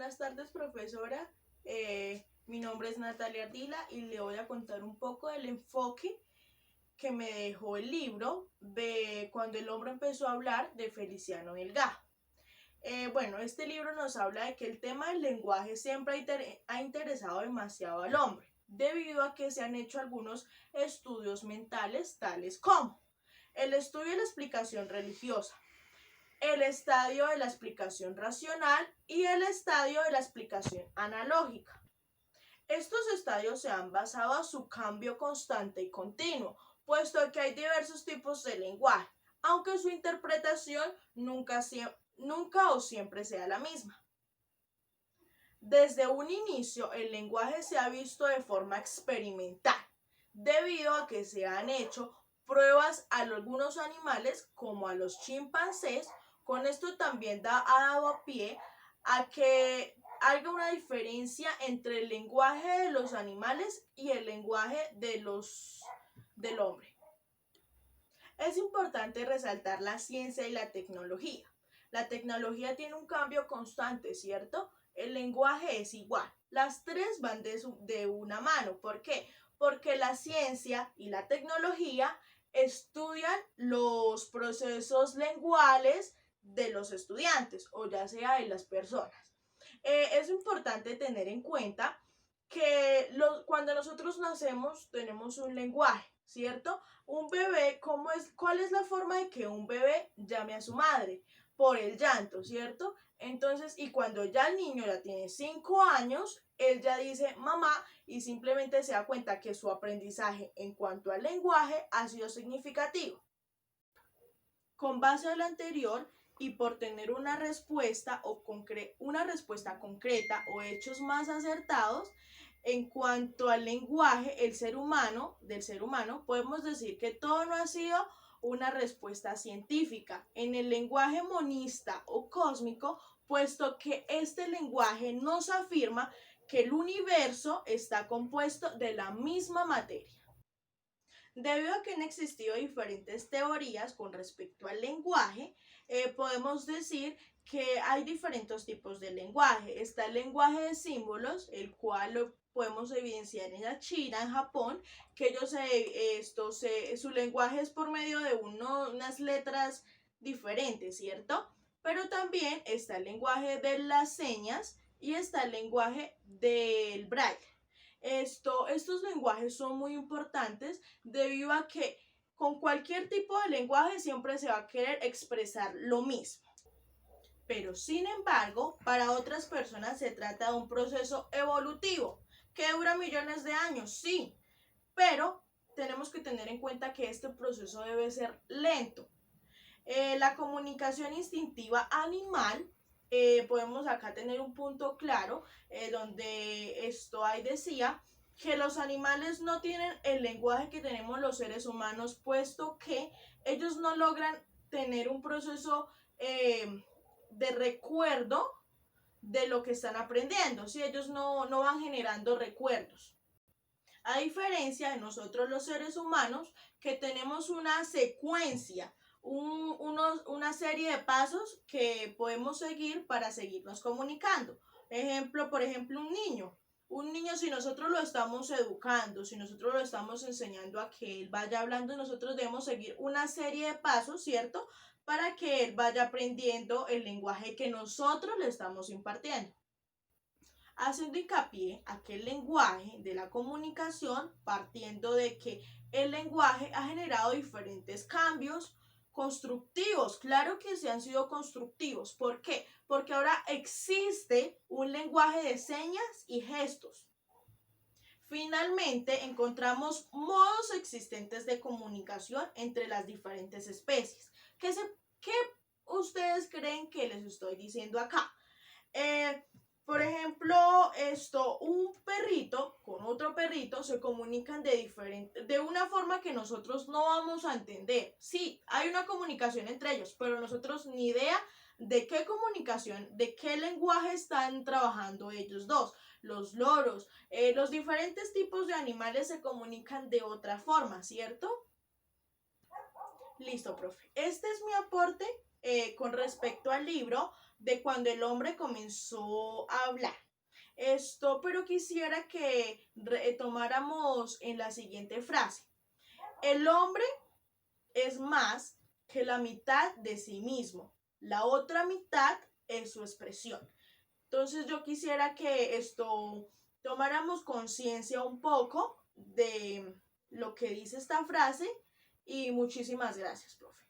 buenas tardes, profesora. Mi nombre es Natalia Ardila y le voy a contar un poco del enfoque que me dejó el libro de Cuando el hombre empezó a hablar, de Feliciano Delgado. Este libro nos habla de que el tema del lenguaje siempre ha interesado demasiado al hombre, debido a que se han hecho algunos estudios mentales, tales como el estudio de la explicación religiosa, el estadio de la explicación racional y el estadio de la explicación analógica. Estos estadios se han basado a su cambio constante y continuo, puesto que hay diversos tipos de lenguaje, aunque su interpretación nunca o siempre sea la misma. Desde un inicio, el lenguaje se ha visto de forma experimental, debido a que se han hecho pruebas a algunos animales, como a los chimpancés. Con esto también ha dado pie a que haya una diferencia entre el lenguaje de los animales y el lenguaje del hombre. Es importante resaltar la ciencia y la tecnología. La tecnología tiene un cambio constante, ¿cierto? El lenguaje es igual. Las tres van de una mano. ¿Por qué? Porque la ciencia y la tecnología estudian los procesos lenguales de los estudiantes, o ya sea de las personas. Es importante tener en cuenta que cuando nosotros nacemos tenemos un lenguaje, ¿cierto? Un bebé, ¿cuál es la forma de que un bebé llame a su madre? Por el llanto, ¿cierto? Entonces, y cuando ya el niño ya tiene 5 años, él ya dice mamá y simplemente se da cuenta que su aprendizaje en cuanto al lenguaje ha sido significativo. Con base a lo anterior y por tener una respuesta concreta o hechos más acertados, en cuanto al lenguaje del ser humano, podemos decir que todo no ha sido una respuesta científica en el lenguaje monista o cósmico, puesto que este lenguaje nos afirma que el universo está compuesto de la misma materia. Debido a que han existido diferentes teorías con respecto al lenguaje, podemos decir que hay diferentes tipos de lenguaje. Está el lenguaje de símbolos, el cual lo podemos evidenciar en la China, en Japón, que su lenguaje es por medio de unas letras diferentes, ¿cierto? Pero también está el lenguaje de las señas y está el lenguaje del braille. Estos lenguajes son muy importantes debido a que con cualquier tipo de lenguaje siempre se va a querer expresar lo mismo. Pero sin embargo, para otras personas se trata de un proceso evolutivo que dura millones de años, sí, pero tenemos que tener en cuenta que este proceso debe ser lento. La comunicación instintiva animal, podemos acá tener un punto claro donde ahí decía que los animales no tienen el lenguaje que tenemos los seres humanos, puesto que ellos no logran tener un proceso de recuerdo de lo que están aprendiendo, ¿sí? Ellos no van generando recuerdos. A diferencia de nosotros los seres humanos, que tenemos una secuencia, una serie de pasos que podemos seguir para seguirnos comunicando. Por ejemplo, un niño, si nosotros lo estamos educando, si nosotros lo estamos enseñando a que él vaya hablando, nosotros debemos seguir una serie de pasos, ¿cierto? Para que él vaya aprendiendo el lenguaje que nosotros le estamos impartiendo. Haciendo hincapié a que el lenguaje de la comunicación, partiendo de que el lenguaje ha generado diferentes cambios constructivos. Claro que sí han sido constructivos. ¿Por qué? Porque ahora existe un lenguaje de señas y gestos. Finalmente, encontramos modos existentes de comunicación entre las diferentes especies. ¿Qué ustedes creen que les estoy diciendo acá? Por ejemplo, un perrito con otro perrito se comunican de una forma que nosotros no vamos a entender. Sí, hay una comunicación entre ellos, pero nosotros ni idea de qué comunicación, de qué lenguaje están trabajando ellos dos. Los loros, los diferentes tipos de animales se comunican de otra forma, ¿cierto? Listo, profe. Este es mi aporte con respecto al libro de cuando el hombre comenzó a hablar. Pero quisiera que tomáramos en la siguiente frase. El hombre es más que la mitad de sí mismo. La otra mitad es su expresión. Entonces yo quisiera que tomáramos conciencia un poco de lo que dice esta frase y muchísimas gracias, profe.